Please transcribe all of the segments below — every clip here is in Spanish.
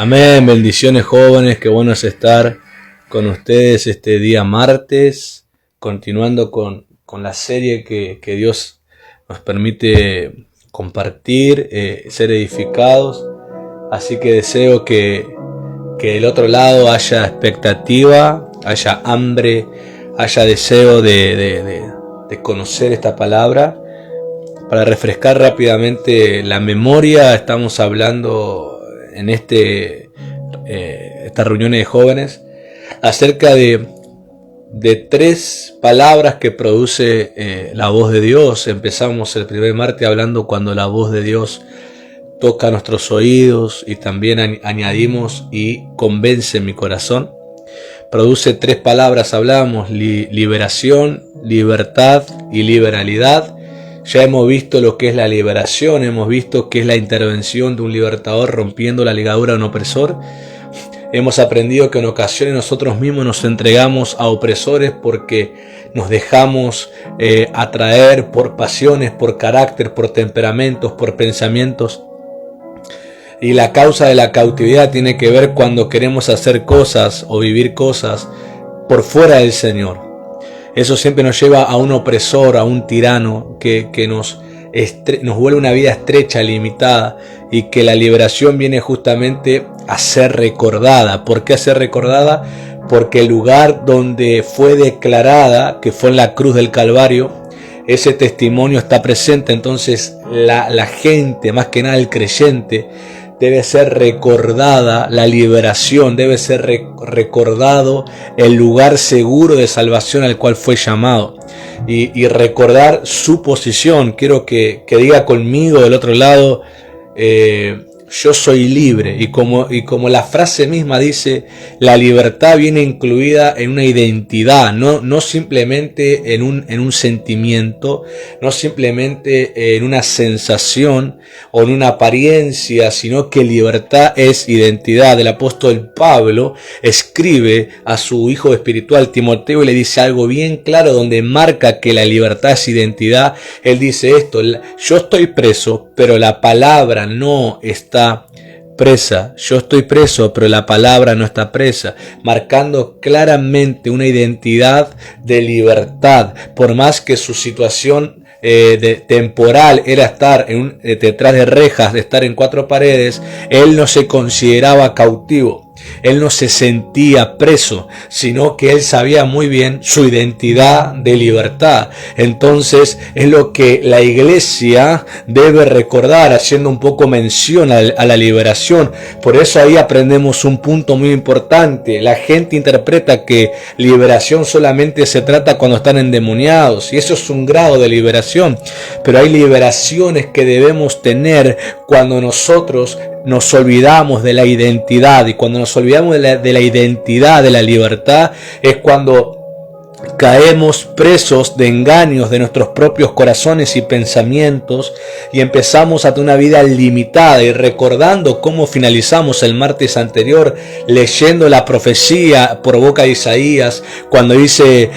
Amén, bendiciones jóvenes, qué bueno es estar con ustedes este día martes, continuando con la serie que Dios nos permite compartir, ser edificados. Así que deseo que del otro lado haya expectativa, haya hambre, haya deseo de conocer esta palabra. Para refrescar rápidamente la memoria, estamos hablando en estas reuniones de jóvenes acerca de tres palabras que produce la voz de Dios. Empezamos el primer martes hablando cuando la voz de Dios toca nuestros oídos, y también añadimos y convence mi corazón. Produce tres palabras, hablamos: liberación, libertad y liberalidad. Ya hemos visto lo que es la liberación, hemos visto que es la intervención de un libertador rompiendo la ligadura de un opresor. Hemos aprendido que en ocasiones nosotros mismos nos entregamos a opresores porque nos dejamos atraer por pasiones, por carácter, por temperamentos, por pensamientos. Y la causa de la cautividad tiene que ver cuando queremos hacer cosas o vivir cosas por fuera del Señor. Eso siempre nos lleva a un opresor, a un tirano que nos vuelve una vida estrecha, limitada, y que la liberación viene justamente a ser recordada. ¿Por qué a ser recordada? Porque el lugar donde fue declarada, que fue en la cruz del Calvario, ese testimonio está presente. Entonces la gente, más que nada el creyente, debe ser recordada la liberación, debe ser recordado el lugar seguro de salvación al cual fue llamado, y recordar su posición. Quiero que diga conmigo del otro lado, yo soy libre. Y como la frase misma dice, la libertad viene incluida en una identidad, no simplemente en un sentimiento, no simplemente en una sensación o en una apariencia, sino que libertad es identidad. El apóstol Pablo escribe a su hijo espiritual Timoteo y le dice algo bien claro donde marca que la libertad es identidad. Él dice esto: yo estoy preso, pero la palabra no está presa. Yo estoy preso, pero la palabra no está presa, marcando claramente una identidad de libertad. Por más que su situación temporal era estar detrás de rejas, de estar en cuatro paredes, él no se consideraba cautivo. Él no se sentía preso, sino que él sabía muy bien su identidad de libertad. Entonces es lo que la iglesia debe recordar, haciendo un poco mención a la liberación. Por eso ahí aprendemos un punto muy importante. La gente interpreta que liberación solamente se trata cuando están endemoniados, y eso es un grado de liberación. Pero hay liberaciones que debemos tener cuando nosotros nos olvidamos de la identidad. Y cuando nos olvidamos de la identidad, de la libertad, es cuando caemos presos de engaños de nuestros propios corazones y pensamientos, y empezamos a tener una vida limitada. Y recordando cómo finalizamos el martes anterior leyendo la profecía por boca de Isaías, cuando dice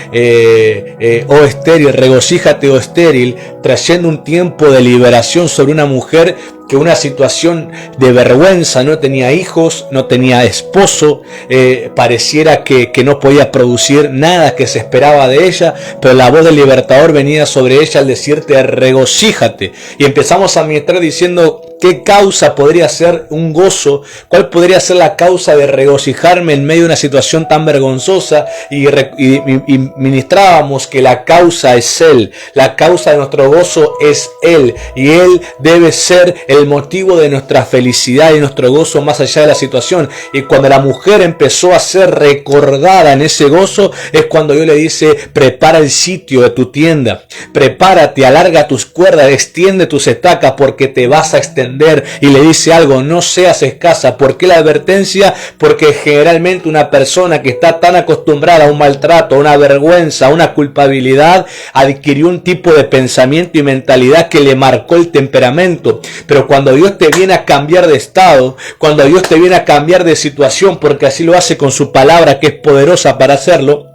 oh estéril, regocíjate, oh estéril, trayendo un tiempo de liberación sobre una mujer que una situación de vergüenza, no tenía hijos, no tenía esposo, pareciera que no podía producir nada que se esperaba de ella, pero la voz del libertador venía sobre ella al decirte: regocíjate. Y empezamos a administrar diciendo: ¿qué causa podría ser un gozo? ¿Cuál podría ser la causa de regocijarme en medio de una situación tan vergonzosa? Y ministrábamos que la causa es Él. La causa de nuestro gozo es Él. Y Él debe ser el motivo de nuestra felicidad y nuestro gozo más allá de la situación. Y cuando la mujer empezó a ser recordada en ese gozo, es cuando Dios le dice: prepara el sitio de tu tienda. Prepárate, alarga tus cuerdas, extiende tus estacas, porque te vas a extender. Y le dice algo: no seas escasa. ¿Por qué la advertencia? Porque generalmente una persona que está tan acostumbrada a un maltrato, a una vergüenza, a una culpabilidad, adquirió un tipo de pensamiento y mentalidad que le marcó el temperamento. Pero cuando Dios te viene a cambiar de estado, cuando Dios te viene a cambiar de situación, porque así lo hace con su palabra, que es poderosa para hacerlo,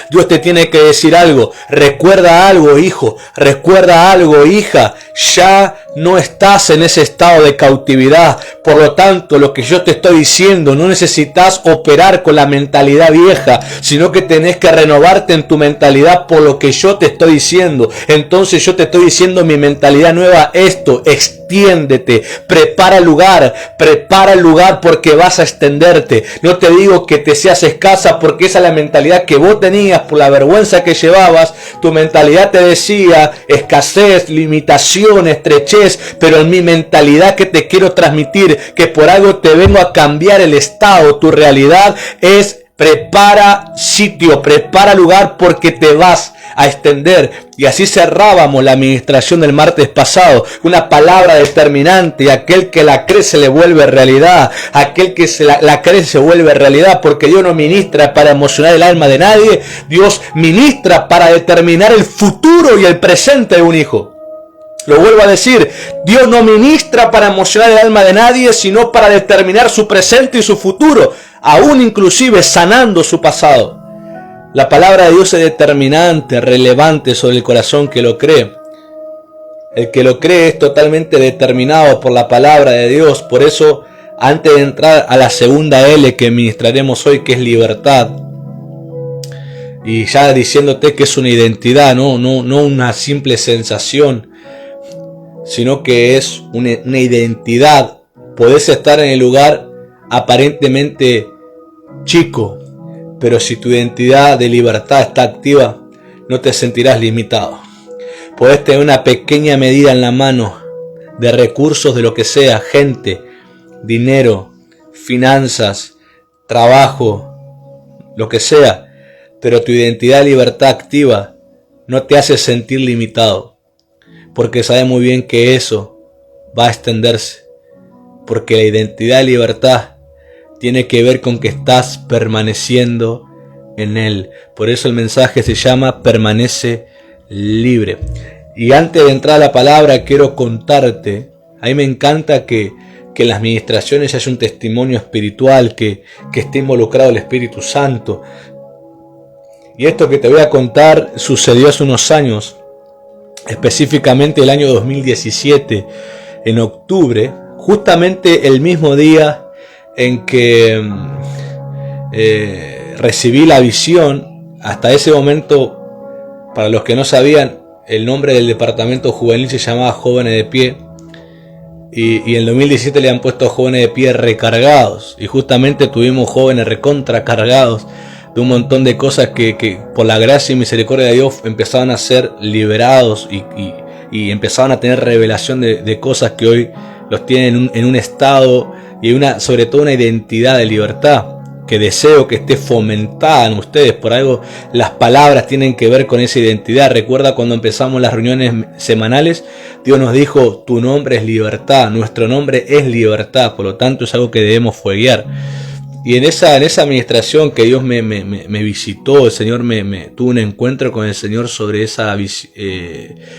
Dios te tiene que decir algo. Recuerda algo, hijo. Recuerda algo, hija. Ya no estás en ese estado de cautividad. Por lo tanto, lo que yo te estoy diciendo, no necesitas operar con la mentalidad vieja, sino que tenés que renovarte en tu mentalidad por lo que yo te estoy diciendo. Entonces yo te estoy diciendo mi mentalidad nueva, esto, extiéndete, prepara el lugar porque vas a extenderte. No te digo que te seas escasa, porque esa es la mentalidad que vos tenías por la vergüenza que llevabas. Tu mentalidad te decía escasez, limitación, estrechez, pero en mi mentalidad que te quiero transmitir, que por algo te vengo a cambiar el estado, tu realidad es: prepara sitio, prepara lugar porque te vas a extender. Y así cerrábamos la administración del martes pasado. Una palabra determinante: aquel que la cree se le vuelve realidad. Aquel que la cree se vuelve realidad, porque Dios no ministra para emocionar el alma de nadie. Dios ministra para determinar el futuro y el presente de un hijo. Lo vuelvo a decir, Dios no ministra para emocionar el alma de nadie, sino para determinar su presente y su futuro, aún inclusive sanando su pasado. La palabra de Dios es determinante, relevante sobre el corazón que lo cree. El que lo cree es totalmente determinado por la palabra de Dios. Por eso, antes de entrar a la segunda L que ministraremos hoy, que es libertad, y ya diciéndote que es una identidad, no una simple sensación, sino que es una identidad. Podés estar en el lugar aparentemente chico, pero si tu identidad de libertad está activa, no te sentirás limitado. Podés tener una pequeña medida en la mano de recursos de lo que sea, gente, dinero, finanzas, trabajo, lo que sea, pero tu identidad de libertad activa no te hace sentir limitado. Porque sabe muy bien que eso va a extenderse. Porque la identidad de libertad tiene que ver con que estás permaneciendo en Él. Por eso el mensaje se llama permanece libre. Y antes de entrar a la palabra quiero contarte, a mí me encanta que en las ministraciones haya un testimonio espiritual, que esté involucrado el Espíritu Santo. Y esto que te voy a contar sucedió hace unos años. Específicamente el año 2017, en octubre, justamente el mismo día en que recibí la visión. Hasta ese momento, para los que no sabían, el nombre del departamento juvenil se llamaba Jóvenes de Pie, y en 2017 le han puesto Jóvenes de Pie Recargados, y justamente tuvimos jóvenes recontracargados de un montón de cosas que por la gracia y misericordia de Dios empezaban a ser liberados y empezaban a tener revelación de cosas que hoy los tienen en un estado y sobre todo una identidad de libertad que deseo que esté fomentada en ustedes. Por algo las palabras tienen que ver con esa identidad. Recuerda cuando empezamos las reuniones semanales, Dios nos dijo: tu nombre es libertad, nuestro nombre es libertad, por lo tanto es algo que debemos foguear. Y en esa administración que Dios me visitó, el Señor tuvo un encuentro con el Señor sobre esa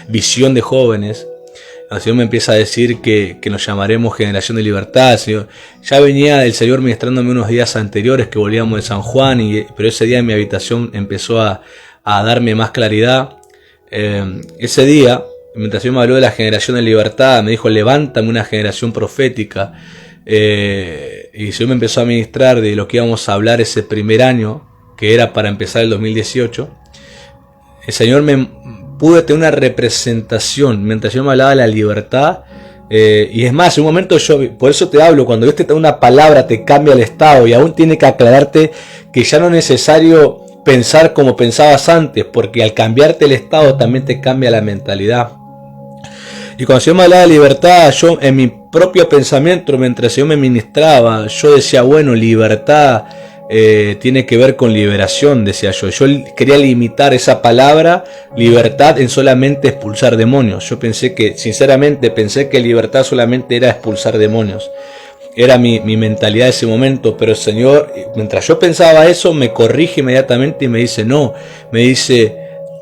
visión de jóvenes. El Señor me empieza a decir que nos llamaremos Generación de Libertad. El Señor, ya venía el Señor ministrándome unos días anteriores que volvíamos de San Juan, pero ese día en mi habitación empezó a darme más claridad. Ese día, mientras yo me habló de la Generación de Libertad, me dijo: levántame una generación profética. Y el Señor me empezó a ministrar de lo que íbamos a hablar ese primer año, que era para empezar el 2018. El Señor pude tener una representación mientras yo me hablaba de la libertad. Y es más, en un momento por eso te hablo, cuando Dios te da una palabra te cambia el estado, y aún tiene que aclararte que ya no es necesario pensar como pensabas antes, porque al cambiarte el estado también te cambia la mentalidad. Y cuando el Señor me hablaba de libertad, yo en mi propio pensamiento, mientras el Señor me ministraba, yo decía: bueno, libertad tiene que ver con liberación, decía yo. Yo quería limitar esa palabra libertad en solamente expulsar demonios. Yo sinceramente pensé que libertad solamente era expulsar demonios. Era mi mentalidad de ese momento, pero el Señor, mientras yo pensaba eso, me corrige inmediatamente y me dice: no, me dice: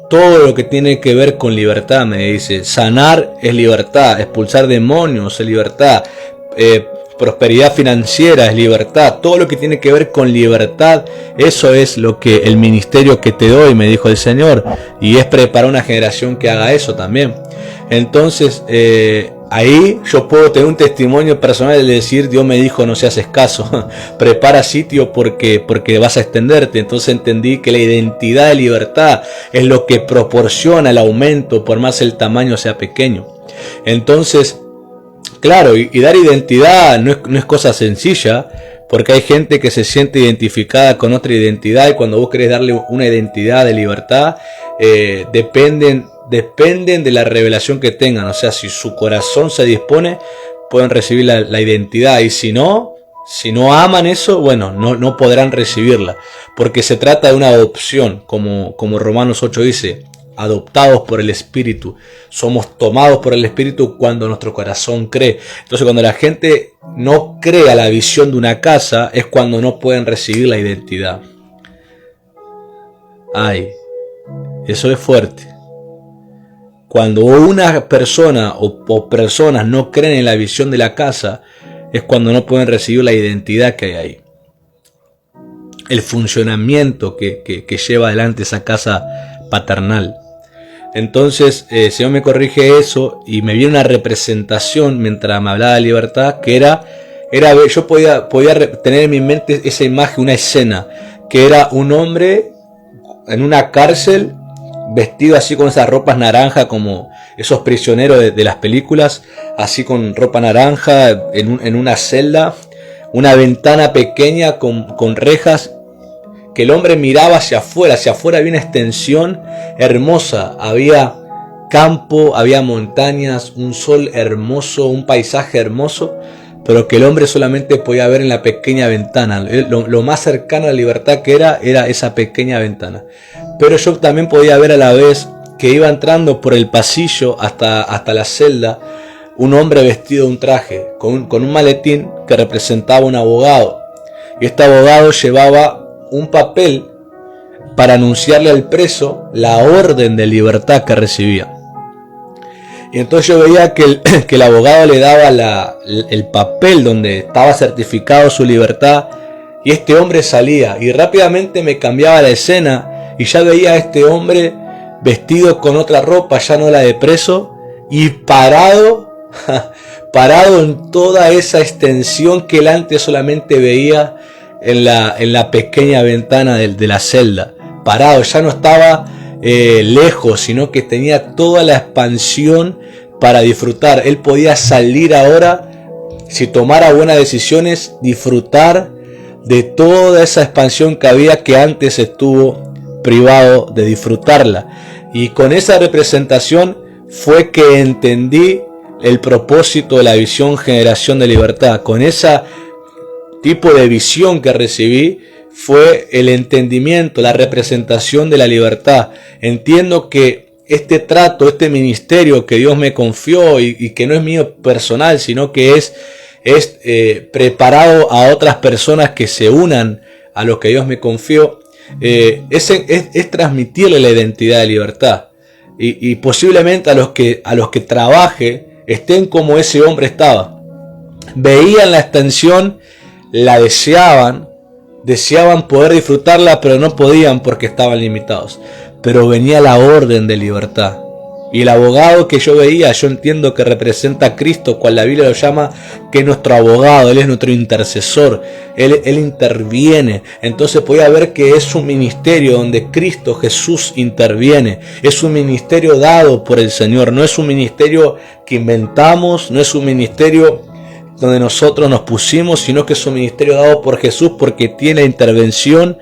todo lo que tiene que ver con libertad, me dice, sanar es libertad, expulsar demonios es libertad, prosperidad financiera es libertad, todo lo que tiene que ver con libertad, eso es lo que el ministerio que te doy, me dijo el Señor, y es preparar una generación que haga eso también. Entonces, ahí yo puedo tener un testimonio personal de decir, Dios me dijo no seas escaso, prepara sitio porque vas a extenderte. Entonces entendí que la identidad de libertad es lo que proporciona el aumento, por más el tamaño sea pequeño. Entonces, claro, y dar identidad no es cosa sencilla, porque hay gente que se siente identificada con otra identidad, y cuando vos querés darle una identidad de libertad, dependen de la revelación que tengan. O sea, si su corazón se dispone, pueden recibir la identidad, y si no aman eso, bueno, no podrán recibirla, porque se trata de una adopción, como Romanos 8 dice, adoptados por el Espíritu. Somos tomados por el Espíritu cuando nuestro corazón cree. Entonces, cuando la gente no cree a la visión de una casa, es cuando no pueden recibir la identidad. Ay, eso es fuerte. Cuando una persona o personas no creen en la visión de la casa, es cuando no pueden recibir la identidad que hay ahí. El funcionamiento que lleva adelante esa casa paternal. Entonces, el Señor me corrige eso, y me viene una representación mientras me hablaba de libertad, que era yo podía tener en mi mente esa imagen, una escena, que era un hombre en una cárcel, vestido así con esas ropas naranjas, como esos prisioneros de las películas, así con ropa naranja, en una celda, una ventana pequeña con rejas, que el hombre miraba hacia afuera había una extensión hermosa, había campo, había montañas, un sol hermoso, un paisaje hermoso, pero que el hombre solamente podía ver en la pequeña ventana. Lo más cercano a la libertad que era esa pequeña ventana. Pero yo también podía ver a la vez que iba entrando por el pasillo hasta la celda un hombre vestido de un traje, con un maletín que representaba un abogado. Y este abogado llevaba un papel para anunciarle al preso la orden de libertad que recibía. Y entonces yo veía que el abogado le daba el papel donde estaba certificado su libertad, y este hombre salía, y rápidamente me cambiaba la escena, y ya veía a este hombre vestido con otra ropa, ya no la de preso, y parado en toda esa extensión que él antes solamente veía en la pequeña ventana de la celda. Parado, ya no estaba lejos, sino que tenía toda la expansión para disfrutar. Él podía salir ahora, si tomara buenas decisiones, disfrutar de toda esa expansión que había, que antes estuvo privado de disfrutarla. Y con esa representación fue que entendí el propósito de la visión Generación de Libertad. Con ese tipo de visión que recibí, fue el entendimiento, la representación de la libertad. Entiendo que este trato, este ministerio que Dios me confió, y que no es mío personal, sino que es preparado a otras personas que se unan a lo que Dios me confió, es transmitirle la identidad de libertad, y posiblemente a los que trabaje estén como ese hombre estaba. Veían la extensión, la deseaban poder disfrutarla, pero no podían porque estaban limitados. Pero venía la orden de libertad. Y el abogado que yo veía, yo entiendo que representa a Cristo, cual la Biblia lo llama, que es nuestro abogado, Él es nuestro intercesor, Él interviene. Entonces podía ver que es un ministerio donde Cristo Jesús interviene. Es un ministerio dado por el Señor, no es un ministerio que inventamos, no es un ministerio donde nosotros nos pusimos, sino que es un ministerio dado por Jesús, porque tiene la intervención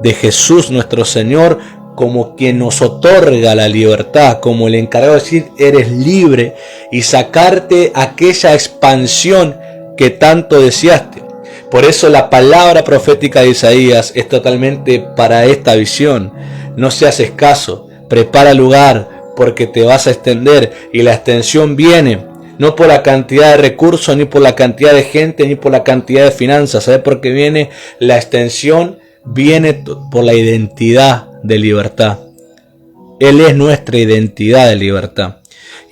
de Jesús nuestro Señor como quien nos otorga la libertad, como el encargado de decir eres libre, y sacarte aquella expansión que tanto deseaste. Por eso la palabra profética de Isaías es totalmente para esta visión. No seas escaso, prepara lugar, porque te vas a extender, y la extensión viene no por la cantidad de recursos, ni por la cantidad de gente, ni por la cantidad de finanzas. ¿Sabe por qué viene la extensión? Viene por la identidad de libertad. Él es nuestra identidad de libertad.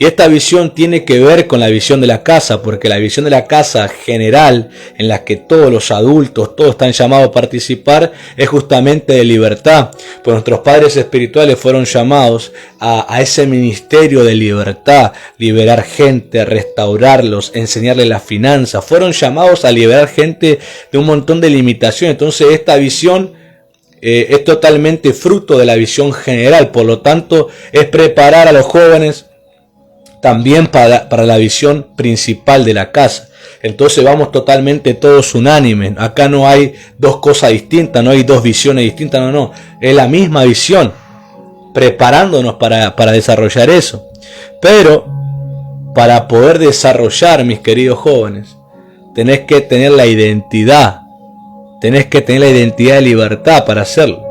Y esta visión tiene que ver con la visión de la casa, porque la visión de la casa general, en la que todos los adultos, todos están llamados a participar, es justamente de libertad. Pues nuestros padres espirituales fueron llamados a ese ministerio de libertad, liberar gente, restaurarlos, enseñarles las finanzas. Fueron llamados a liberar gente de un montón de limitaciones. Entonces esta visión es totalmente fruto de la visión general. Por lo tanto, es preparar a los jóvenes también para la visión principal de la casa. Entonces vamos totalmente todos unánimes. Acá no hay dos cosas distintas, no hay dos visiones distintas, no. Es la misma visión, preparándonos para desarrollar eso. Pero para poder desarrollar, mis queridos jóvenes, tenés que tener la identidad. Tenés que tener la identidad de libertad para hacerlo.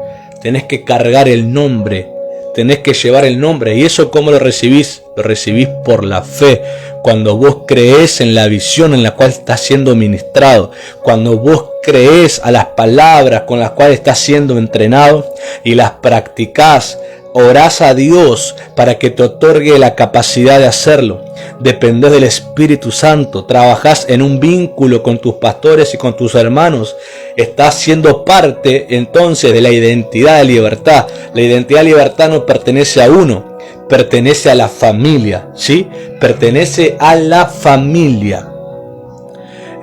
Tenés que cargar el nombre. Tenés que llevar el nombre. ¿Y eso cómo lo recibís? Lo recibís por la fe. Cuando vos creés en la visión en la cual estás siendo ministrado. Cuando vos creés a las palabras con las cuales estás siendo entrenado y las practicás. Orás a Dios para que te otorgue la capacidad de hacerlo. Dependés del Espíritu Santo. Trabajás en un vínculo con tus pastores y con tus hermanos. Estás siendo parte entonces de la identidad de libertad. La identidad de libertad no pertenece a uno. Pertenece a la familia. ¿Sí? Pertenece a la familia.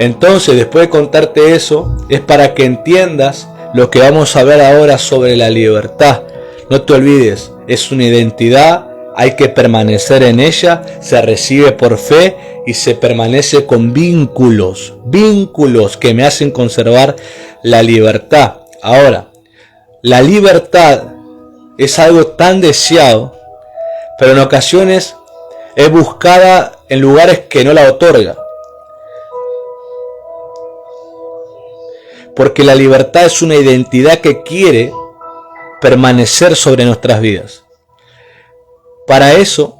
Entonces, después de contarte eso, es para que entiendas lo que vamos a ver ahora sobre la libertad. No te olvides, es una identidad, hay que permanecer en ella, se recibe por fe y se permanece con vínculos que me hacen conservar la libertad. Ahora, la libertad es algo tan deseado, pero en ocasiones es buscada en lugares que no la otorga. Porque la libertad es una identidad que quiere permanecer sobre nuestras vidas. Para eso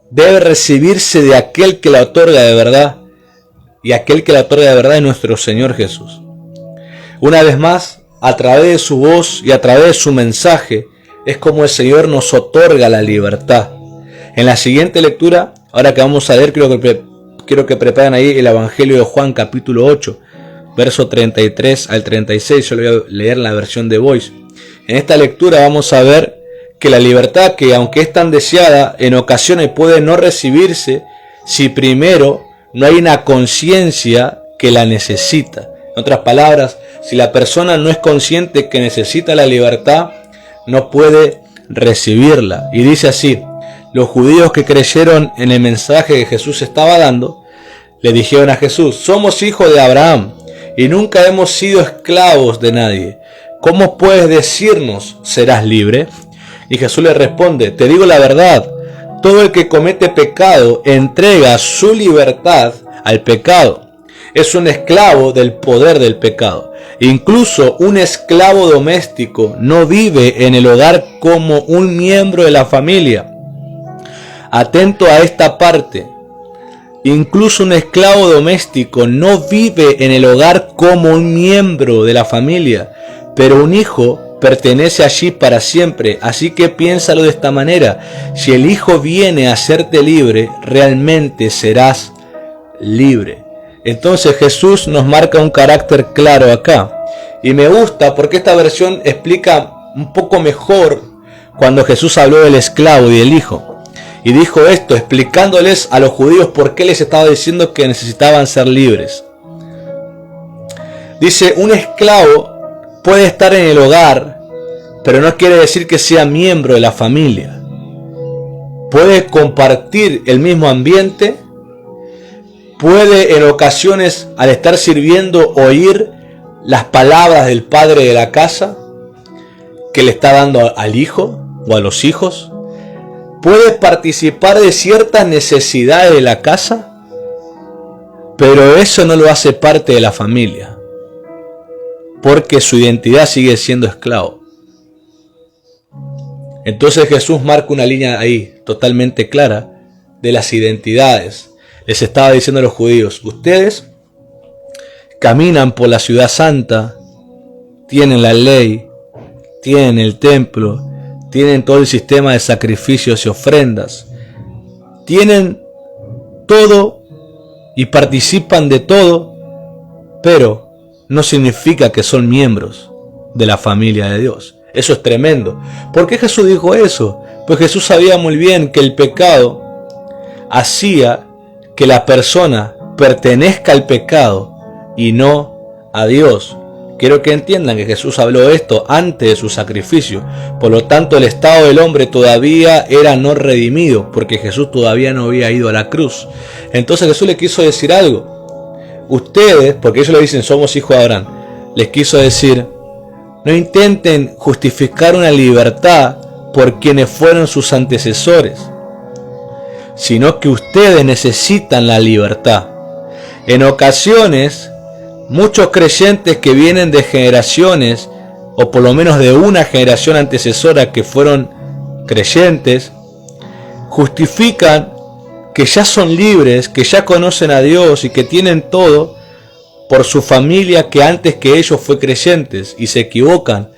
debe recibirse de aquel que la otorga de verdad, y aquel que la otorga de verdad es nuestro Señor Jesús. Una vez más, a través de su voz y a través de su mensaje, es como el Señor nos otorga la libertad. En la siguiente lectura, ahora que vamos a leer, quiero que preparen ahí el Evangelio de Juan capítulo 8, verso 33 al 36, yo lo voy a leer en la versión de Voice. En esta lectura vamos a ver que la libertad, que aunque es tan deseada, en ocasiones puede no recibirse si primero no hay una conciencia que la necesita. En otras palabras, si la persona no es consciente que necesita la libertad, no puede recibirla. Y dice así: los judíos que creyeron en el mensaje que Jesús estaba dando, le dijeron a Jesús: somos hijos de Abraham y nunca hemos sido esclavos de nadie. ¿Cómo puedes decirnos serás libre? Y Jesús le responde: te digo la verdad, todo el que comete pecado entrega su libertad al pecado. Es un esclavo del poder del pecado. Incluso un esclavo doméstico no vive en el hogar como un miembro de la familia. Atento a esta parte. Incluso un esclavo doméstico no vive en el hogar como un miembro de la familia, pero un hijo pertenece allí para siempre. Así que piénsalo de esta manera: si el Hijo viene a hacerte libre, realmente serás libre. Entonces Jesús nos marca un carácter claro acá. Y me gusta porque esta versión explica un poco mejor cuando Jesús habló del esclavo y del hijo. Y dijo esto explicándoles a los judíos por qué les estaba diciendo que necesitaban ser libres. Dice: un esclavo puede estar en el hogar, pero no quiere decir que sea miembro de la familia. Puede compartir el mismo ambiente, puede en ocasiones, al estar sirviendo, oír las palabras del padre de la casa que le está dando al hijo o a los hijos. Puede participar de ciertas necesidades de la casa, pero eso no lo hace parte de la familia, porque su identidad sigue siendo esclavo. Entonces Jesús marca una línea ahí totalmente clara de las identidades. Les estaba diciendo a los judíos: ustedes caminan por la ciudad santa, tienen la ley, tienen el templo, tienen todo el sistema de sacrificios y ofrendas, tienen todo y participan de todo, pero no significa que son miembros de la familia de Dios. Eso es tremendo. ¿Por qué Jesús dijo eso? Pues Jesús sabía muy bien que el pecado hacía que la persona pertenezca al pecado y no a Dios. Quiero que entiendan que Jesús habló esto antes de su sacrificio. Por lo tanto, el estado del hombre todavía era no redimido, porque Jesús todavía no había ido a la cruz. Entonces Jesús le quiso decir algo. Ustedes, porque ellos le dicen somos hijos de Abraham, les quiso decir, no intenten justificar una libertad por quienes fueron sus antecesores, sino que ustedes necesitan la libertad. En ocasiones, muchos creyentes que vienen de generaciones, o por lo menos de una generación antecesora que fueron creyentes, justifican que ya son libres, que ya conocen a Dios y que tienen todo por su familia que antes que ellos fue creyentes, y se equivocan,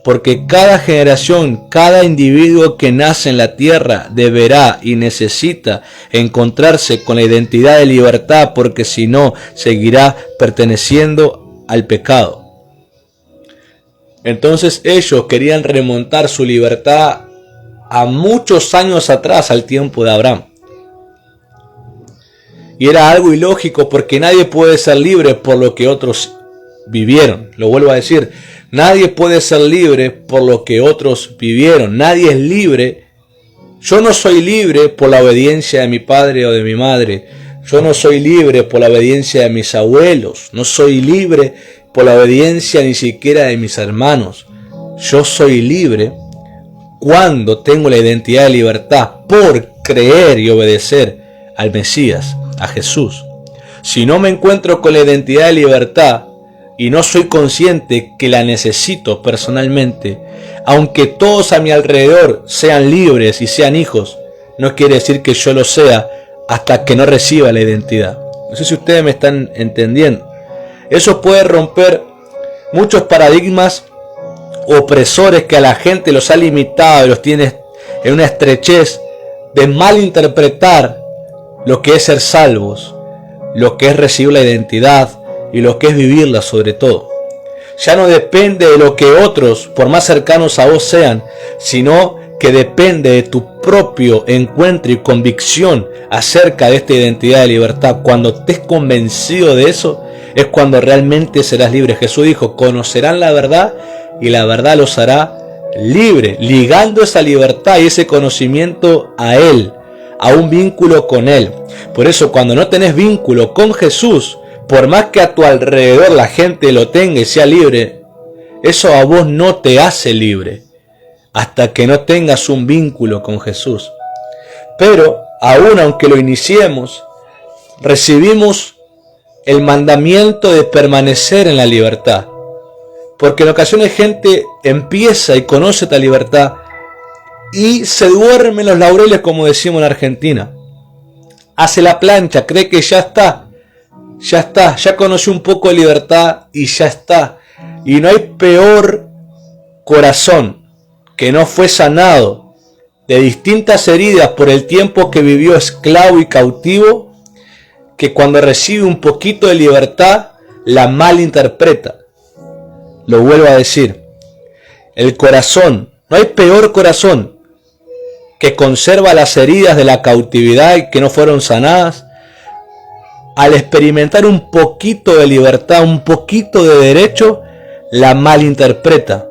porque cada generación, cada individuo que nace en la tierra deberá y necesita encontrarse con la identidad de libertad, porque si no, seguirá perteneciendo al pecado. Entonces ellos querían remontar su libertad a muchos años atrás, al tiempo de Abraham. Y era algo ilógico, porque nadie puede ser libre por lo que otros vivieron. Lo vuelvo a decir, nadie puede ser libre por lo que otros vivieron. Nadie es libre. Yo no soy libre por la obediencia de mi padre o de mi madre. Yo no soy libre por la obediencia de mis abuelos. No soy libre por la obediencia ni siquiera de mis hermanos. Yo soy libre cuando tengo la identidad de libertad por creer y obedecer al Mesías, a Jesús. Si no me encuentro con la identidad de libertad y no soy consciente que la necesito personalmente, aunque todos a mi alrededor sean libres y sean hijos, no quiere decir que yo lo sea hasta que no reciba la identidad. No sé si ustedes me están entendiendo. Eso puede romper muchos paradigmas opresores que a la gente los ha limitado y los tiene en una estrechez de malinterpretar lo que es ser salvos, lo que es recibir la identidad y lo que es vivirla sobre todo. Ya no depende de lo que otros, por más cercanos a vos sean, sino que depende de tu propio encuentro y convicción acerca de esta identidad de libertad. Cuando estés convencido de eso, es cuando realmente serás libre. Jesús dijo, conocerán la verdad y la verdad los hará libre, ligando esa libertad y ese conocimiento a Él, a un vínculo con Él. Por eso cuando no tenés vínculo con Jesús, por más que a tu alrededor la gente lo tenga y sea libre, eso a vos no te hace libre hasta que no tengas un vínculo con Jesús. Pero aún aunque lo iniciemos, recibimos el mandamiento de permanecer en la libertad. Porque en ocasiones gente empieza y conoce esta libertad y se duerme en los laureles, como decimos en Argentina. Hace la plancha, cree que ya está, ya conoció un poco de libertad y ya está. Y no hay peor corazón que no fue sanado de distintas heridas por el tiempo que vivió esclavo y cautivo, que cuando recibe un poquito de libertad la malinterpreta. Lo vuelvo a decir, el corazón, no hay peor corazón que conserva las heridas de la cautividad y que no fueron sanadas, al experimentar un poquito de libertad, un poquito de derecho, la malinterpreta.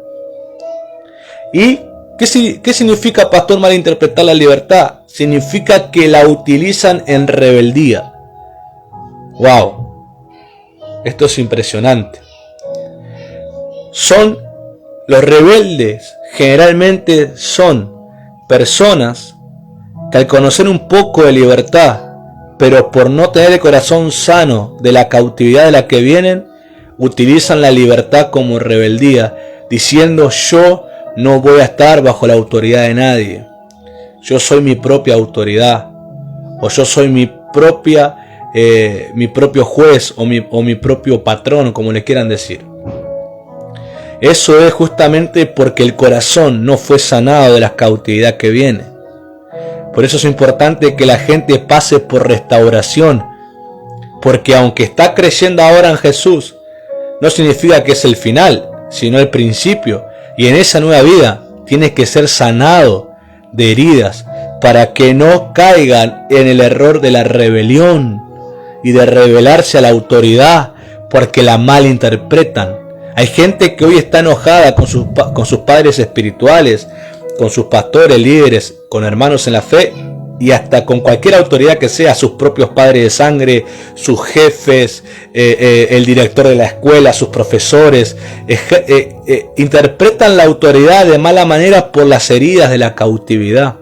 ¿Y qué significa, pastor, malinterpretar la libertad? Significa que la utilizan en rebeldía. ¡Wow! Esto es impresionante. Los rebeldes generalmente son personas que al conocer un poco de libertad, pero por no tener el corazón sano de la cautividad de la que vienen, utilizan la libertad como rebeldía, diciendo yo no voy a estar bajo la autoridad de nadie. Yo soy mi propia autoridad, o yo soy mi propio juez o mi propio patrón, como le quieran decir. Eso es justamente porque el corazón no fue sanado de la cautividad que viene. Por eso es importante que la gente pase por restauración, porque aunque está creyendo ahora en Jesús, no significa que es el final, sino el principio. Y en esa nueva vida tiene que ser sanado de heridas para que no caigan en el error de la rebelión y de rebelarse a la autoridad porque la malinterpretan. Hay gente que hoy está enojada con sus padres espirituales, con sus pastores, líderes, con hermanos en la fe y hasta con cualquier autoridad que sea, sus propios padres de sangre, sus jefes, el director de la escuela, sus profesores. Interpretan la autoridad de mala manera por las heridas de la cautividad,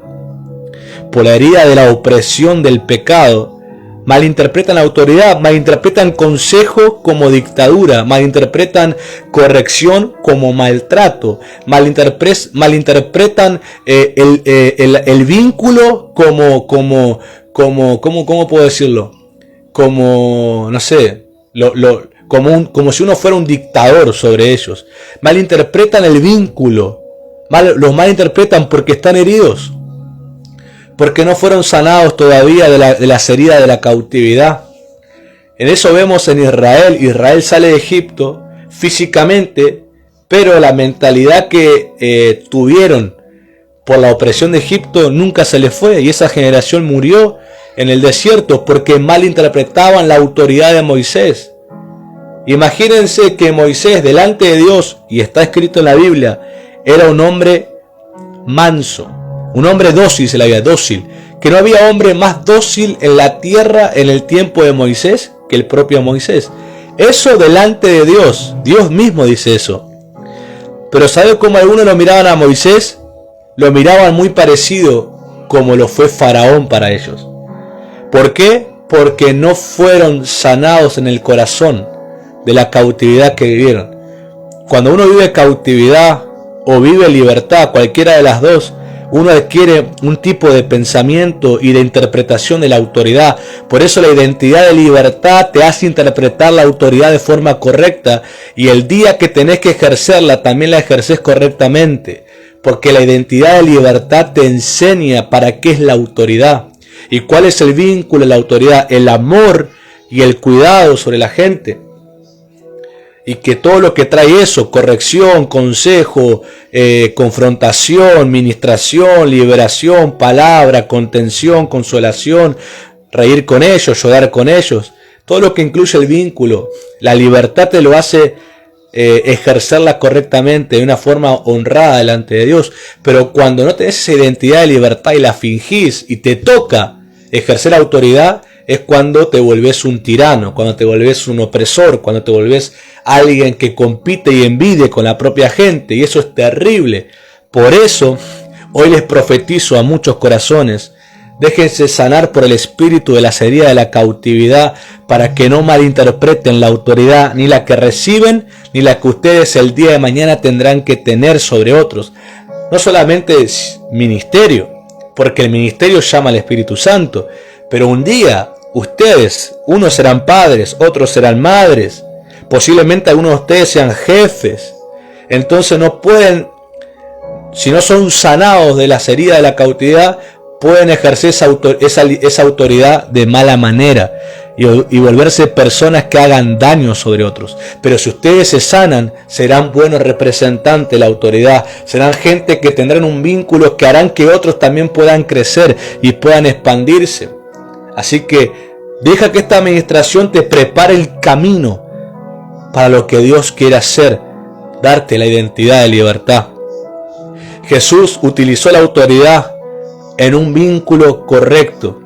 por la herida de la opresión del pecado. Malinterpretan la autoridad, malinterpretan consejo como dictadura, malinterpretan corrección como maltrato, malinterpretan el vínculo ¿cómo puedo decirlo? Como, no sé, como si uno fuera un dictador sobre ellos. Malinterpretan el vínculo, los malinterpretan porque están heridos, porque no fueron sanados todavía de las heridas de la cautividad. En eso vemos en Israel. Israel sale de Egipto físicamente, pero la mentalidad que tuvieron por la opresión de Egipto nunca se les fue, y esa generación murió en el desierto porque malinterpretaban la autoridad de Moisés. Imagínense que Moisés delante de Dios, y está escrito en la Biblia, era un hombre manso. Un hombre dócil, se la había dócil, que no había hombre más dócil en la tierra en el tiempo de Moisés que el propio Moisés. Eso delante de Dios, Dios mismo dice eso. Pero ¿sabe cómo algunos lo miraban a Moisés? Lo miraban muy parecido como lo fue Faraón para ellos. ¿Por qué? Porque no fueron sanados en el corazón de la cautividad que vivieron. Cuando uno vive cautividad o vive libertad, cualquiera de las dos, uno adquiere un tipo de pensamiento y de interpretación de la autoridad. Por eso la identidad de libertad te hace interpretar la autoridad de forma correcta, y el día que tenés que ejercerla también la ejerces correctamente, porque la identidad de libertad te enseña para qué es la autoridad y cuál es el vínculo de la autoridad, el amor y el cuidado sobre la gente. Y que todo lo que trae eso, corrección, consejo, confrontación, ministración, liberación, palabra, contención, consolación, reír con ellos, llorar con ellos, todo lo que incluye el vínculo, la libertad te lo hace ejercerla correctamente, de una forma honrada delante de Dios. Pero cuando no tenés esa identidad de libertad y la fingís y te toca ejercer autoridad, es cuando te volvés un tirano, cuando te volvés un opresor, cuando te volvés alguien que compite y envidie con la propia gente, y eso es terrible. Por eso, hoy les profetizo a muchos corazones: déjense sanar por el espíritu de la heridas de la cautividad, para que no malinterpreten la autoridad, ni la que reciben, ni la que ustedes el día de mañana tendrán que tener sobre otros. No solamente es ministerio, porque el ministerio llama al Espíritu Santo, pero un día ustedes, unos serán padres, otros serán madres, posiblemente algunos de ustedes sean jefes. Entonces no pueden, si no son sanados de las heridas de la cautividad, pueden ejercer esa autoridad de mala manera y volverse personas que hagan daño sobre otros. Pero si ustedes se sanan, serán buenos representantes de la autoridad, serán gente que tendrán un vínculo que harán que otros también puedan crecer y puedan expandirse. Así que deja que esta administración te prepare el camino para lo que Dios quiere hacer, darte la identidad de libertad. Jesús utilizó la autoridad en un vínculo correcto.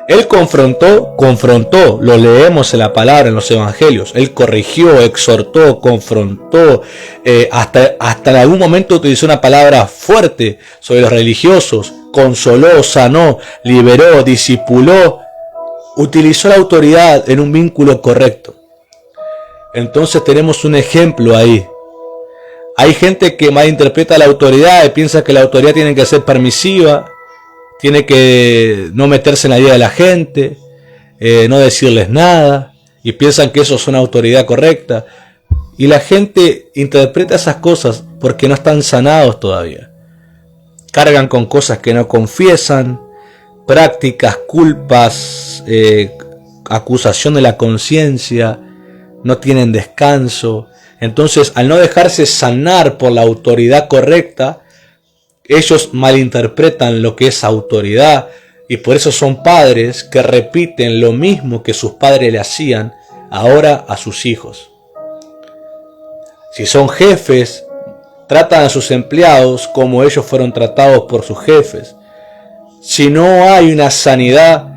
Él confrontó, lo leemos en la palabra, en los evangelios. Él corrigió, exhortó, confrontó, hasta en algún momento utilizó una palabra fuerte sobre los religiosos. Consoló, sanó, liberó, discipuló. Utilizó la autoridad en un vínculo correcto. Entonces tenemos un ejemplo ahí. Hay gente que malinterpreta la autoridad y piensa que la autoridad tiene que ser permisiva, tiene que no meterse en la vida de la gente, no decirles nada, y piensan que eso es una autoridad correcta. Y la gente interpreta esas cosas porque no están sanados todavía. cargan con cosas que no confiesan, prácticas, culpas, acusación de la conciencia, no tienen descanso. Entonces, al no dejarse sanar por la autoridad correcta, ellos malinterpretan lo que es autoridad, y por eso son padres que repiten lo mismo que sus padres le hacían ahora a sus hijos. Si son jefes, tratan a sus empleados como ellos fueron tratados por sus jefes. Si no hay una sanidad,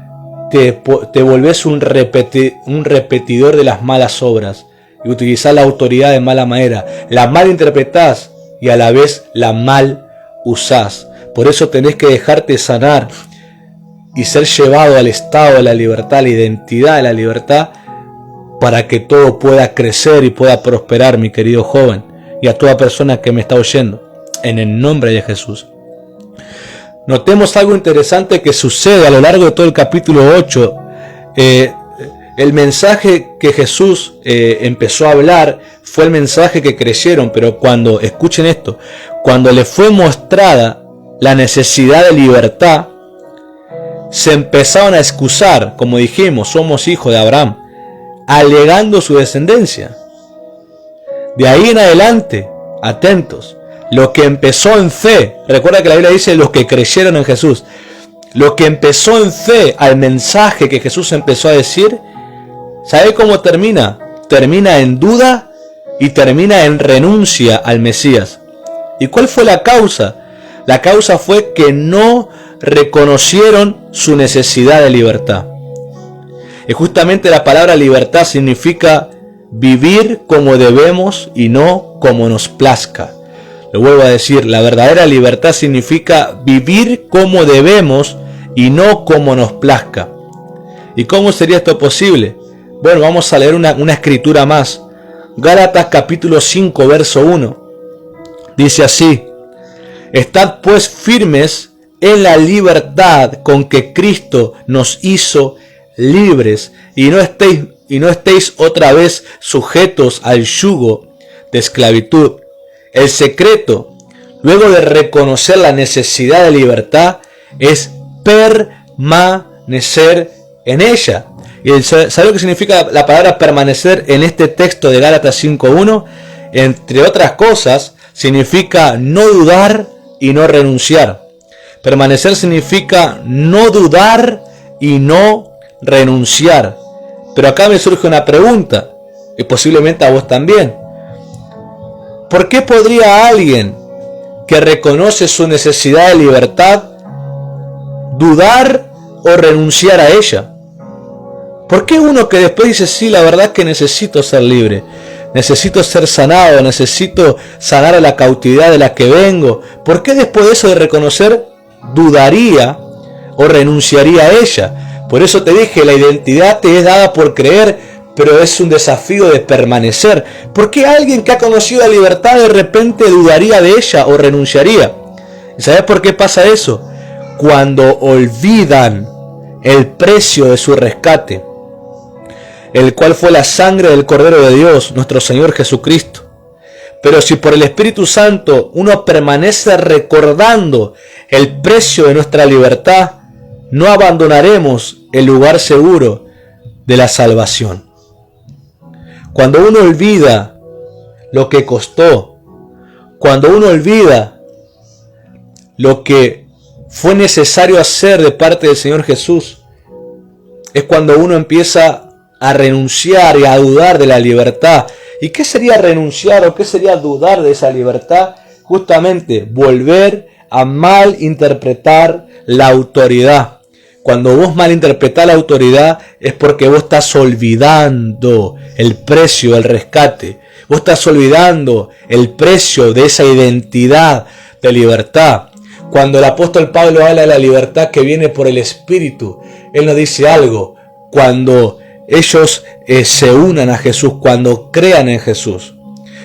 te volvés un repetidor de las malas obras y utilizás la autoridad de mala manera. La mal interpretás y a la vez la mal usás. Por eso tenés que dejarte sanar y ser llevado al estado de la libertad, la identidad de la libertad, para que todo pueda crecer y pueda prosperar, mi querido joven, y a toda persona que me está oyendo, en el nombre de Jesús. Notemos algo interesante que sucede a lo largo de todo el capítulo 8. El mensaje que Jesús empezó a hablar fue el mensaje que creyeron, pero cuando, escuchen esto, cuando le fue mostrada la necesidad de libertad, se empezaron a excusar, como dijimos, somos hijos de Abraham, alegando su descendencia. De ahí en adelante, atentos, lo que empezó en fe, recuerda que la Biblia dice los que creyeron en Jesús, lo que empezó en fe al mensaje que Jesús empezó a decir, ¿sabe cómo termina? Termina en duda y termina en renuncia al Mesías. ¿Y cuál fue la causa? La causa fue que no reconocieron su necesidad de libertad. Y justamente la palabra libertad significa vivir como debemos y no como nos plazca. Lo vuelvo a decir, la verdadera libertad significa vivir como debemos y no como nos plazca. ¿Y cómo sería esto posible? Bueno, vamos a leer una escritura más. Gálatas capítulo 5, verso 1. Dice así: estad pues firmes en la libertad con que Cristo nos hizo libres, y no estéis otra vez sujetos al yugo de esclavitud. El secreto, luego de reconocer la necesidad de libertad, es permanecer en ella. ¿Y sabe lo que significa la palabra permanecer en este texto de Gálatas 5:1? Entre otras cosas, significa no dudar y no renunciar. Permanecer significa no dudar y no renunciar. Pero acá me surge una pregunta, y posiblemente a vos también. ¿Por qué podría alguien que reconoce su necesidad de libertad dudar o renunciar a ella? ¿Por qué uno que después dice, sí, la verdad es que necesito ser libre, necesito ser sanado, necesito sanar a la cautividad de la que vengo? ¿Por qué después de eso de reconocer dudaría o renunciaría a ella? Por eso te dije, la identidad te es dada por creer, pero es un desafío de permanecer. ¿Por qué alguien que ha conocido la libertad de repente dudaría de ella o renunciaría? ¿Sabes por qué pasa eso? Cuando olvidan el precio de su rescate, el cual fue la sangre del Cordero de Dios, nuestro Señor Jesucristo. Pero si por el Espíritu Santo uno permanece recordando el precio de nuestra libertad, no abandonaremos el lugar seguro de la salvación. Cuando uno olvida lo que costó, cuando uno olvida lo que fue necesario hacer de parte del Señor Jesús, es cuando uno empieza a renunciar y a dudar de la libertad. ¿Y qué sería renunciar o qué sería dudar de esa libertad? Justamente volver a malinterpretar la autoridad. Cuando vos malinterpretás la autoridad es porque vos estás olvidando el precio del rescate. Vos estás olvidando el precio de esa identidad de libertad. Cuando el apóstol Pablo habla de la libertad que viene por el Espíritu, él nos dice algo. Cuando ellos se unan a Jesús, cuando crean en Jesús,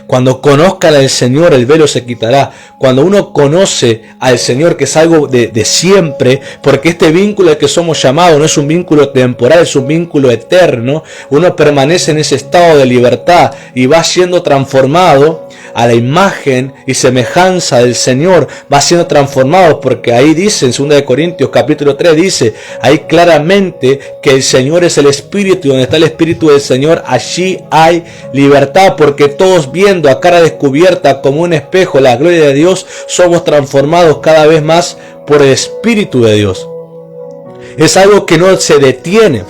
Cuando conozcan al Señor, el velo se quitará. Cuando uno conoce al Señor, que es algo de siempre, porque este vínculo al que somos llamados no es un vínculo temporal, es un vínculo eterno. Uno permanece en ese estado de libertad y va siendo transformado a la imagen y semejanza del Señor, va siendo transformado, porque ahí dice en 2 Corintios capítulo 3, dice ahí claramente que el Señor es el Espíritu, y donde está el Espíritu del Señor, allí hay libertad, porque todos viendo a cara descubierta como un espejo la gloria de Dios, somos transformados cada vez más por el Espíritu de Dios. Es algo que no se detiene,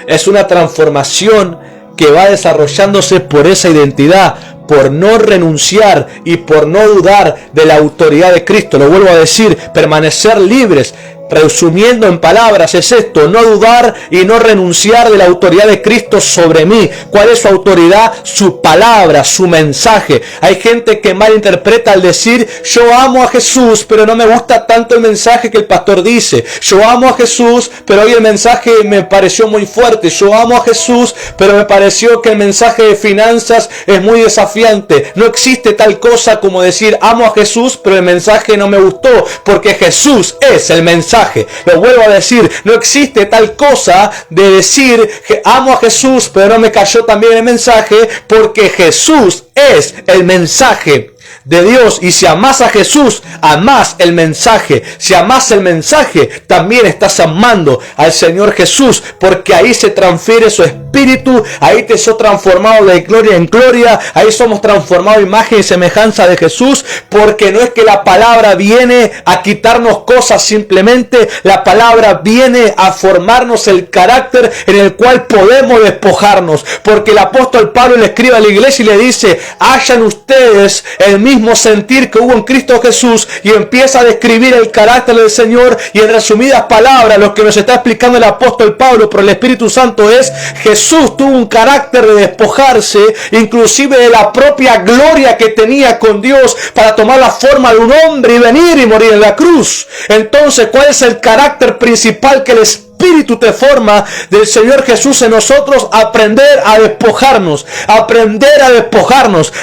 es una transformación que va desarrollándose por esa identidad, por no renunciar y por no dudar de la autoridad de Cristo. Lo vuelvo a decir, permanecer libres. Resumiendo en palabras, es esto: no dudar y no renunciar de la autoridad de Cristo sobre mí. ¿Cuál es su autoridad? Su palabra, su mensaje. Hay gente que malinterpreta al decir: yo amo a Jesús, pero no me gusta tanto el mensaje que el pastor dice. Yo amo a Jesús, pero hoy el mensaje me pareció muy fuerte. Yo amo a Jesús, pero me pareció que el mensaje de finanzas es muy desafiante. No existe tal cosa como decir: amo a Jesús, pero el mensaje no me gustó, porque Jesús es el mensaje. Lo vuelvo a decir, no existe tal cosa de decir que amo a Jesús, pero no me cayó también el mensaje, porque Jesús es el mensaje de Dios. Y si amás a Jesús, amás el mensaje. Si amás el mensaje, también estás amando al Señor Jesús, porque ahí se transfiere su Espíritu, ahí te sos transformado de gloria en gloria, ahí somos transformados a imagen y semejanza de Jesús, porque no es que la palabra viene a quitarnos cosas simplemente, la palabra viene a formarnos el carácter en el cual podemos despojarnos, porque el apóstol Pablo le escribe a la iglesia y le dice: hayan ustedes el mismo sentir que hubo en Cristo Jesús, y empieza a describir el carácter del Señor. Y en resumidas palabras, lo que nos está explicando el apóstol Pablo por el Espíritu Santo es: Jesús tuvo un carácter de despojarse, inclusive de la propia gloria que tenía con Dios, para tomar la forma de un hombre y venir y morir en la cruz. Entonces, ¿cuál es el carácter principal que el Espíritu te forma del Señor Jesús en nosotros? Aprender a despojarnos,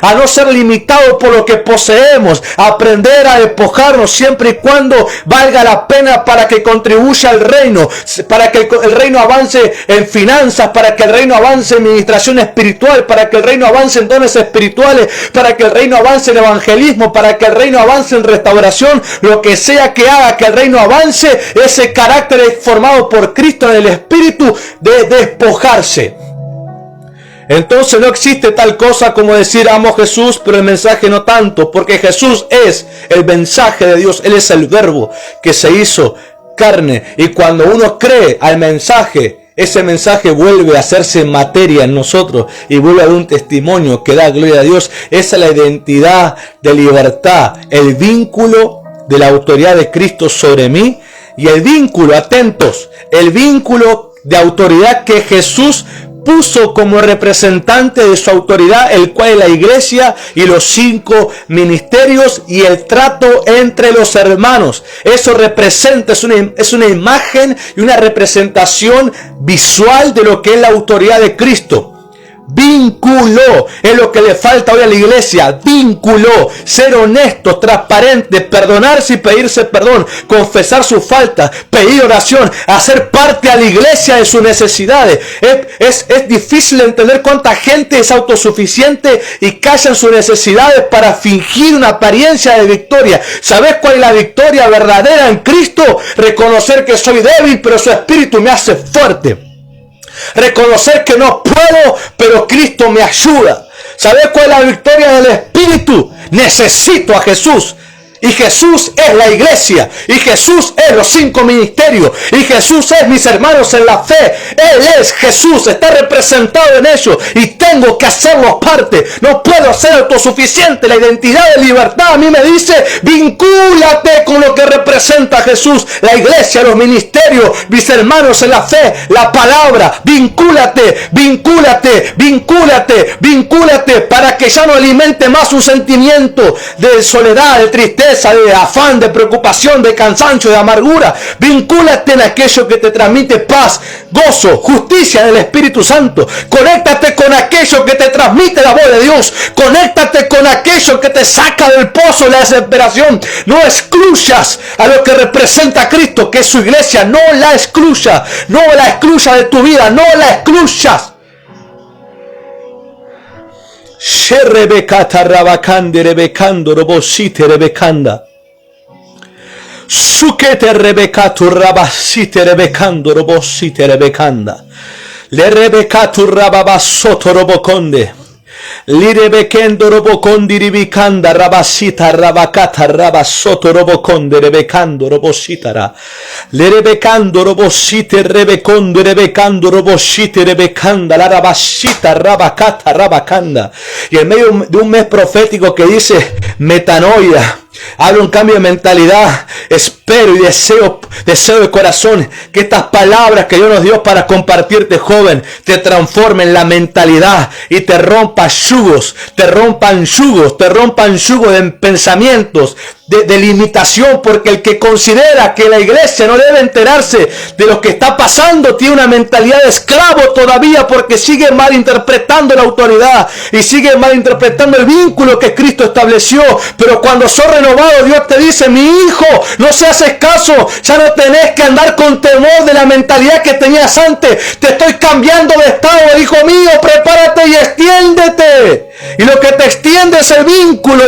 a no ser limitados por lo que poseemos, aprender a despojarnos siempre y cuando valga la pena, para que contribuya al reino, para que el reino avance en finanzas, para que el reino avance en administración espiritual, para que el reino avance en dones espirituales, para que el reino avance en evangelismo, para que el reino avance en restauración. Lo que sea que haga que el reino avance, ese carácter es formado por Cristo en el Espíritu de despojarse. Entonces no existe tal cosa como decir: amo a Jesús, pero el mensaje no tanto, porque Jesús es el mensaje de Dios. Él es el verbo que se hizo carne, y cuando uno cree al mensaje, ese mensaje vuelve a hacerse materia en nosotros y vuelve a dar un testimonio que da gloria a Dios. Esa es la identidad de libertad, el vínculo de la autoridad de Cristo sobre mí, y el vínculo, atentos, el vínculo de autoridad que Jesús puso como representante de su autoridad, el cual es la iglesia y los 5 ministerios y el trato entre los hermanos. Eso representa, es una imagen y una representación visual de lo que es la autoridad de Cristo. Vínculo es lo que le falta hoy a la iglesia. Vínculo, ser honestos, transparentes, perdonarse y pedirse perdón, confesar sus faltas, pedir oración, hacer parte a la iglesia de sus necesidades. Es difícil entender cuánta gente es autosuficiente y callan sus necesidades para fingir una apariencia de victoria. ¿Sabes cuál es la victoria verdadera en Cristo? Reconocer que soy débil, pero su Espíritu me hace fuerte. Reconocer que no puedo, pero Cristo me ayuda. ¿Sabes cuál es la victoria del Espíritu? Necesito a Jesús. Y Jesús es la iglesia, y Jesús es los 5 ministerios, y Jesús es mis hermanos en la fe. Él es Jesús, está representado en ellos, y tengo que hacerlo parte. No puedo ser autosuficiente. La identidad de libertad a mí me dice: vincúlate con lo que representa Jesús, la iglesia, los ministerios, mis hermanos en la fe, la palabra. Vincúlate, para que ya no alimente más un sentimiento de soledad, de tristeza, tristeza, de afán, de preocupación, de cansancio, de amargura. Vincúlate en aquello que te transmite paz, gozo, justicia del Espíritu Santo. Conéctate con aquello que te transmite la voz de Dios. Conéctate con aquello que te saca del pozo de la desesperación. No excluyas a lo que representa a Cristo, que es su iglesia. No la excluyas. No la excluyas de tu vida. No la excluyas. Sherebekata rabakande rebekando robosite rebekanda. Sukete rebekatu rabasite rebekando robosite rebekanda. Le rebekatu rababasoto robokonde. Lirebekendo robokondi ribikanda rabasita rabakata rabasoto robokonde rebekando robositara. Lerebekando robosite rebekonde rebekando robosite rebekanda la rabasita rabakata rabakanda. Y en medio de un mes profético que dice metanoia, habla un cambio de mentalidad. Espero y deseo de corazón que estas palabras que Dios nos dio para compartirte, joven, te transformen la mentalidad y te rompan yugos de pensamientos, de limitación, porque el que considera que la iglesia no debe enterarse de lo que está pasando tiene una mentalidad de esclavo todavía, porque sigue malinterpretando la autoridad y sigue malinterpretando el vínculo que Cristo estableció. Pero cuando sos renovado, Dios te dice: mi hijo, no se haces caso, ya no tenés que andar con temor de la mentalidad que tenías antes. Te estoy cambiando de estado, hijo mío, prepárate y extiéndete. Y lo que te extiende es el vínculo.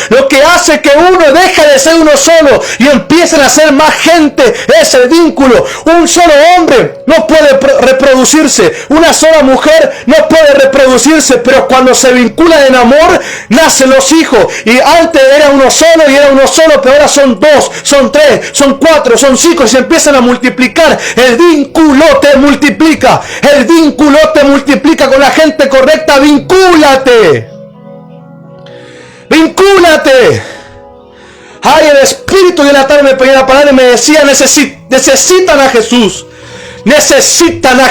Lo que hace que uno deje de ser uno solo y empiecen a ser más gente es el vínculo. Un solo hombre no puede reproducirse, una sola mujer no puede reproducirse, pero cuando se vinculan en amor, nacen los hijos. Y antes era uno solo, pero ahora son dos, son tres, son cuatro, son cinco, y se empiezan a multiplicar. El vínculo te multiplica. Con la gente correcta. Vincúlate. Ay, el Espíritu de la tarde me ponía la palabra y me decía: necesitan a Jesús. Y necesitar a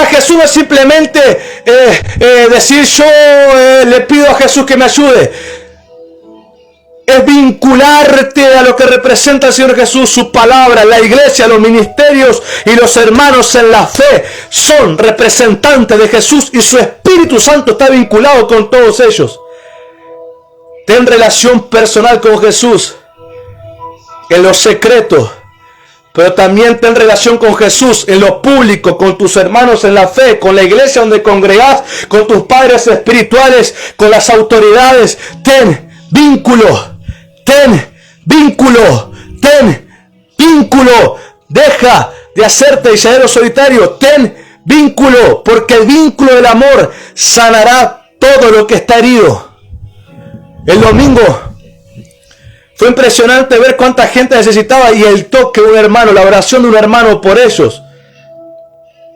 Jesús no es simplemente decir yo le pido a Jesús que me ayude. Es vincularte a lo que representa el Señor Jesús, su palabra. La iglesia, los ministerios y los hermanos en la fe son representantes de Jesús, y su Espíritu Santo está vinculado con todos ellos. Ten relación personal con Jesús en lo secreto, pero también ten relación con Jesús en lo público, con tus hermanos en la fe, con la iglesia donde congregás, con tus padres espirituales, con las autoridades. Ten vínculo. Deja de hacerte llanero solitario. Ten vínculo, porque el vínculo del amor sanará todo lo que está herido. El domingo fue impresionante ver cuánta gente necesitaba, y el toque de un hermano, la oración de un hermano por ellos,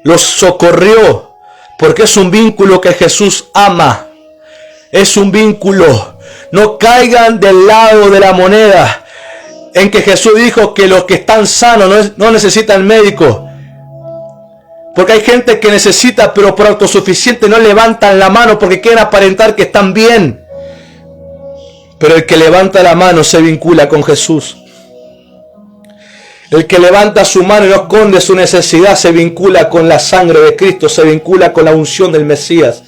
los socorrió, porque es un vínculo que Jesús ama. Es un vínculo. No caigan del lado de la moneda en que Jesús dijo que los que están sanos no necesitan médico. Porque hay gente que necesita, pero por autosuficiente no levantan la mano porque quieren aparentar que están bien. Pero el que levanta la mano se vincula con Jesús. El que levanta su mano y no esconde su necesidad se vincula con la sangre de Cristo, se vincula con la unción del Mesías.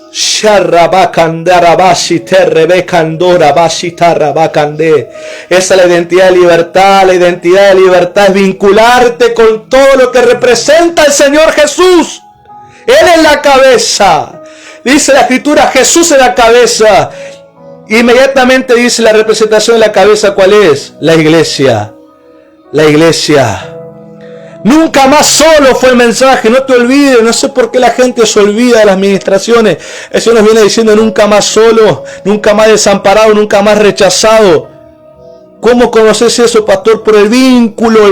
Esa es la identidad de libertad. La identidad de libertad es vincularte con todo lo que representa el Señor Jesús. Él es la cabeza. Dice la Escritura: Jesús es la cabeza. Inmediatamente dice la representación de la cabeza, ¿cuál es? La iglesia. La iglesia. Nunca más solo fue el mensaje. No te olvides. No sé por qué la gente se olvida de las ministraciones. Eso nos viene diciendo: nunca más solo, nunca más desamparado, nunca más rechazado. ¿Cómo conoces eso, pastor? Por el vínculo.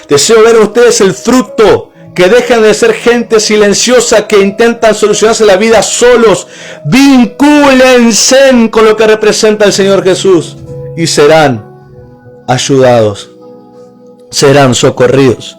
Deseo ver a ustedes el fruto. Que dejen de ser gente silenciosa que intentan solucionarse la vida solos. Vincúlense con lo que representa el Señor Jesús y serán ayudados, serán socorridos.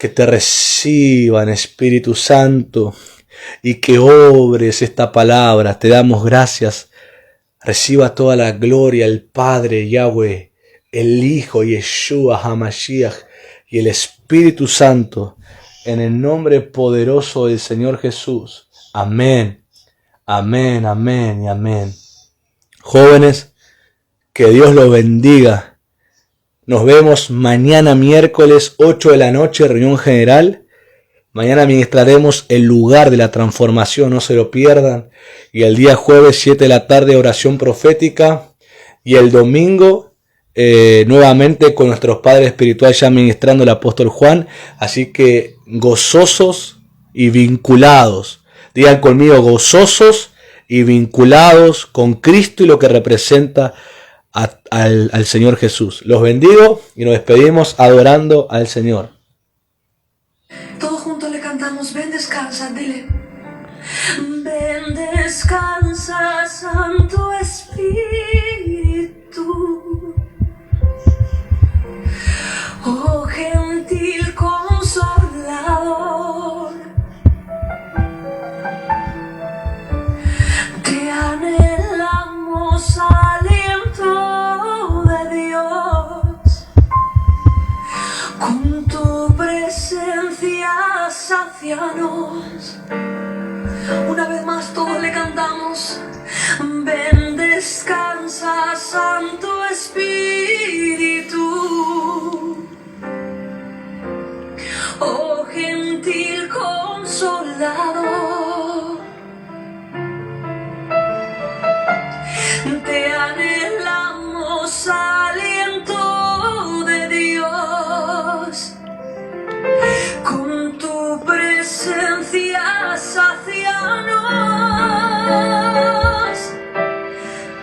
que te reciban, Espíritu Santo, y que obres esta palabra. Te damos gracias. Reciba toda la gloria el Padre Yahweh, el Hijo Yeshua HaMashiach y el Espíritu Santo, en el nombre poderoso del Señor Jesús. Amén, amén, amén y amén. Jóvenes, que Dios los bendiga. Nos vemos mañana miércoles 8 de la noche, reunión general. Mañana ministraremos el lugar de la transformación, no se lo pierdan. Y el día jueves 7 de la tarde, oración profética. Y el domingo, nuevamente con nuestros padres espirituales ya ministrando el apóstol Juan. Así que gozosos y vinculados. Digan conmigo, gozosos y vinculados con Cristo y lo que representa al Señor Jesús. Los bendigo y nos despedimos adorando al Señor. Todos juntos le cantamos, ven descansa, dile. Ven descansa, Santo Espíritu. Oh gentil Consolador, te anhelamos aliento de Dios. Con tu presencia sácianos. Una vez más todos le cantamos. Ven descansa, Santo Espíritu. Oh gentil Consolador, te anhelamos aliento de Dios. Con tu presencia sácianos.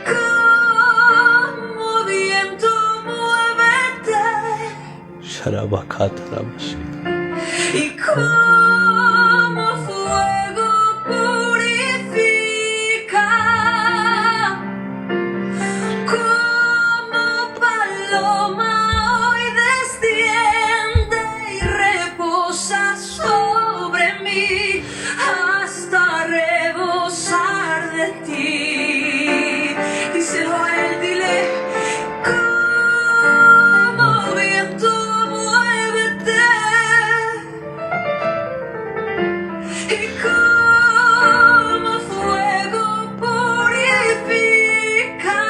Como viento muévete y como fuego purifica. Como paloma hoy desciende y reposa sobre mí hasta rebosar de ti. Díselo a él, dile. Como viento muévete y como fuego purifica.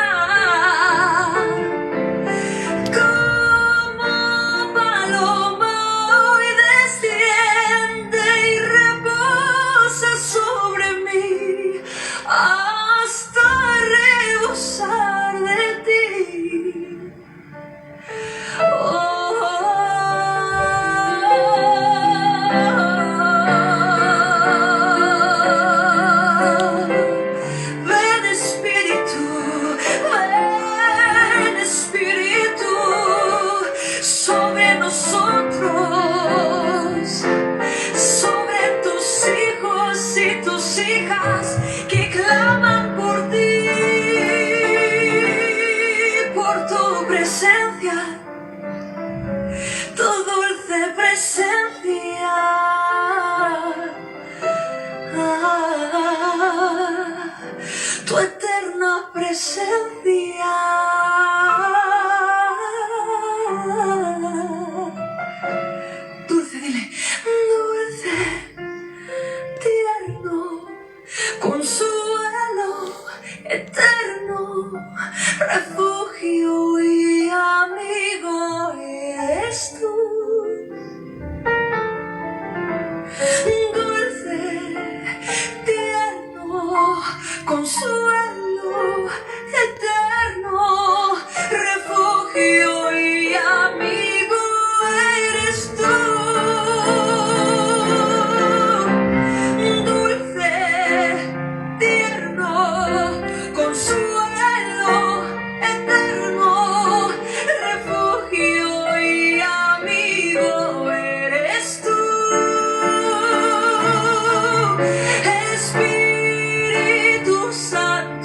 Como paloma hoy desciende y reposa sobre mí hasta rebosar de ti. Ven Espíritu, sobre nosotros, sobre tus hijos y tus hijas que claman por ti, por tu presencia, tu dulce presencia. Tu eterna presencia. Dulce, dile, dulce, tierno, consuelo eterno, refugio y amigo eres tú. Dulce, tierno, consuelo eterno, refugio y amigo eres tú. Dulce, tierno, consuelo eterno, refugio y amigo eres tú. Espíritu Santo.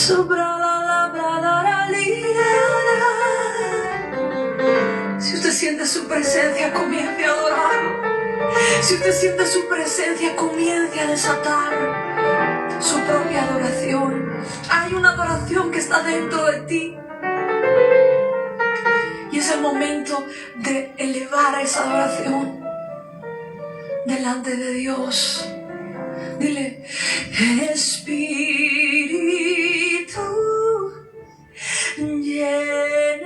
Si usted siente su presencia, comience a adorarlo. Si usted siente su presencia, comience a desatar su propia adoración. Hay una adoración que está dentro de ti. Y es el momento de elevar esa adoración delante de Dios. Dile, Espíritu, lléname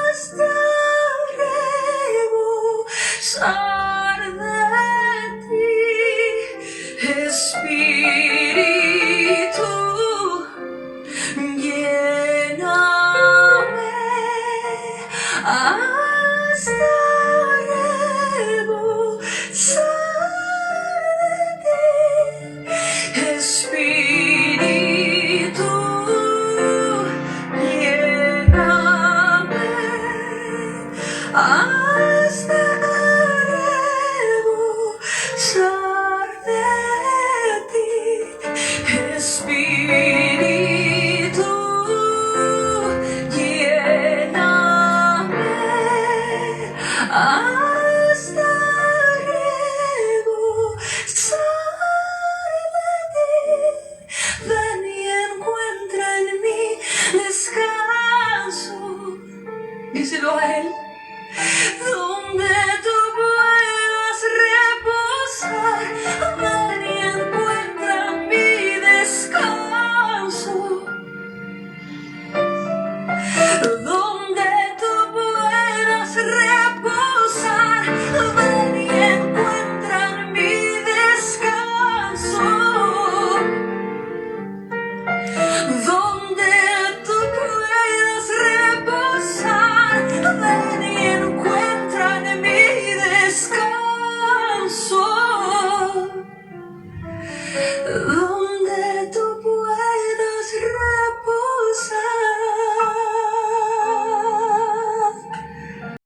hasta rebosar de ti. Espíritu, lléname hasta Espíritu, lléname hasta rebosar de ti. Espíritu, lléname hasta ven y encuentra en mí descanso. Díselo a Él. Donde tú puedas reposar. Ven y encuentra en mí descanso. Donde tú puedas reposar. Ven y encuentra en mí descanso. Donde tú puedas reposar, ven y encuentra en mí descanso.